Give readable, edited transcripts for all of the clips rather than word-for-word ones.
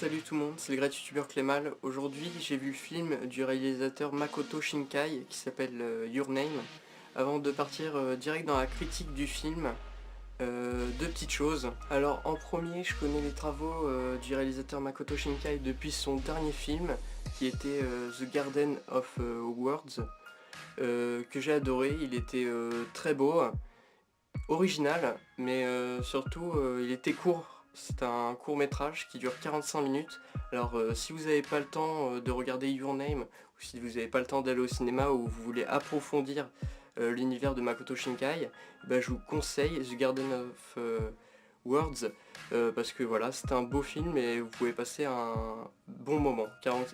Salut tout le monde, c'est le Great YouTuber Clémal. Aujourd'hui j'ai vu le film du réalisateur Makoto Shinkai qui s'appelle Your Name. Avant de partir direct dans la critique du film, deux petites choses. Alors en premier, je connais les travaux du réalisateur Makoto Shinkai depuis son dernier film qui était The Garden of Words, que j'ai adoré. Il était très beau, original, mais surtout il était court. C'est un court métrage qui dure 45 minutes. Alors si vous n'avez pas le temps de regarder Your Name, ou si vous n'avez pas le temps d'aller au cinéma, ou vous voulez approfondir l'univers de Makoto Shinkai, je vous conseille The Garden of Words, parce que voilà, c'est un beau film et vous pouvez passer un bon moment.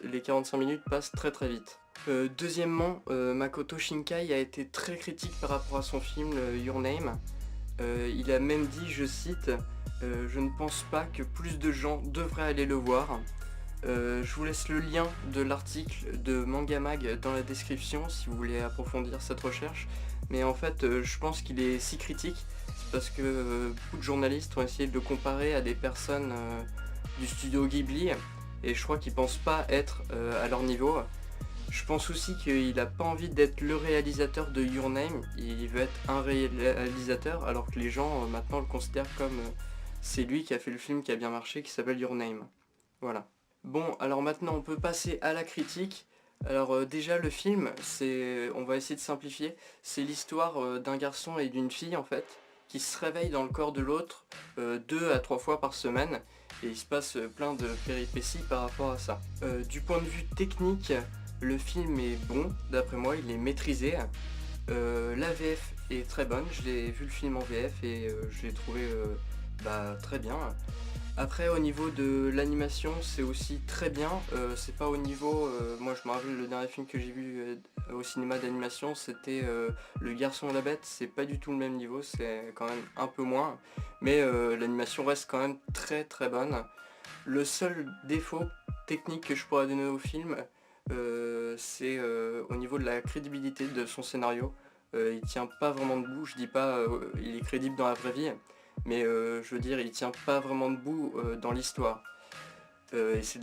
Les 45 minutes passent très très vite. Deuxièmement, Makoto Shinkai a été très critique par rapport à son film Your Name. Il a même dit, je cite, je ne pense pas que plus de gens devraient aller le voir. Je vous laisse le lien de l'article de Mangamag dans la description si vous voulez approfondir cette recherche. Mais en fait, je pense qu'il est si critique parce que beaucoup de journalistes ont essayé de le comparer à des personnes du studio Ghibli et je crois qu'ils pensent pas être à leur niveau. Je pense aussi qu'il n'a pas envie d'être le réalisateur de Your Name, il veut être un réalisateur alors que les gens maintenant le considèrent comme c'est lui qui a fait le film qui a bien marché qui s'appelle Your Name. Voilà. Bon, alors maintenant on peut passer à la critique. Alors déjà le film, on va essayer de simplifier, c'est l'histoire d'un garçon et d'une fille en fait, qui se réveillent dans le corps de l'autre 2 à 3 fois par semaine, et il se passe plein de péripéties par rapport à ça. Du point de vue technique, le film est bon, d'après moi, il est maîtrisé. La VF est très bonne, je l'ai vu le film en VF et je l'ai trouvé très bien. Après au niveau de l'animation c'est aussi très bien, c'est pas au niveau, moi je me rappelle le dernier film que j'ai vu au cinéma d'animation c'était Le Garçon et la Bête, c'est pas du tout le même niveau, c'est quand même un peu moins, mais l'animation reste quand même très très bonne. Le seul défaut technique que je pourrais donner au film, c'est au niveau de la crédibilité de son scénario. Il tient pas vraiment debout, je dis pas il est crédible dans la vraie vie, mais je veux dire il tient pas vraiment debout dans l'histoire. Et c'est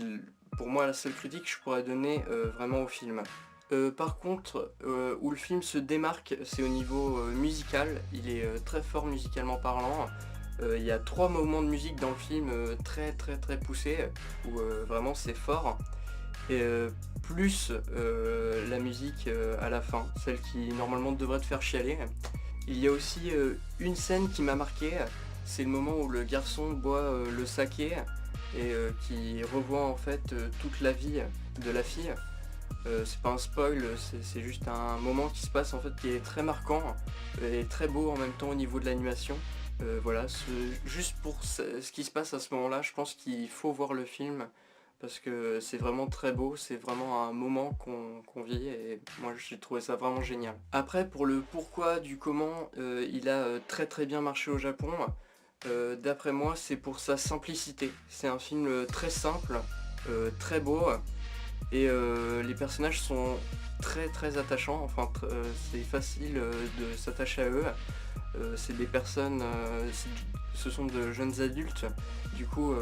pour moi la seule critique que je pourrais donner vraiment au film. Par contre, où le film se démarque, c'est au niveau musical, il est très fort musicalement parlant. Il y a 3 moments de musique dans le film très très très poussés, où vraiment c'est fort. Et plus la musique à la fin, celle qui normalement devrait te faire chialer. Il y a aussi une scène qui m'a marqué, c'est le moment où le garçon boit le saké et qui revoit en fait toute la vie de la fille. C'est pas un spoil, c'est juste un moment qui se passe en fait qui est très marquant et très beau en même temps au niveau de l'animation. Voilà, juste pour ce qui se passe à ce moment là, je pense qu'il faut voir le film parce que c'est vraiment très beau, c'est vraiment un moment qu'on vit et moi j'ai trouvé ça vraiment génial. Après pour le pourquoi du comment il a très très bien marché au Japon, d'après moi c'est pour sa simplicité. C'est un film très simple, très beau et les personnages sont très très attachants, enfin c'est facile de s'attacher à eux. C'est des personnes, ce sont de jeunes adultes, du coup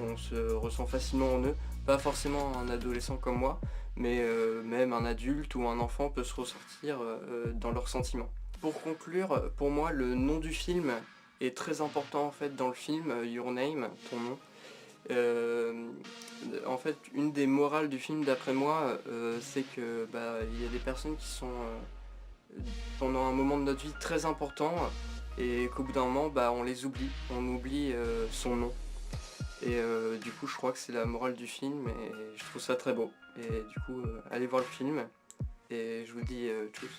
on se ressent facilement en eux, pas forcément un adolescent comme moi, mais même un adulte ou un enfant peut se ressortir dans leurs sentiments. Pour conclure, pour moi le nom du film est très important en fait dans le film, Your Name, ton nom. En fait une des morales du film d'après moi c'est que il y a des personnes qui sont pendant un moment de notre vie très important et qu'au bout d'un moment on les oublie, on oublie son nom. Et du coup je crois que c'est la morale du film et je trouve ça très beau. Et du coup allez voir le film et je vous dis tchuss.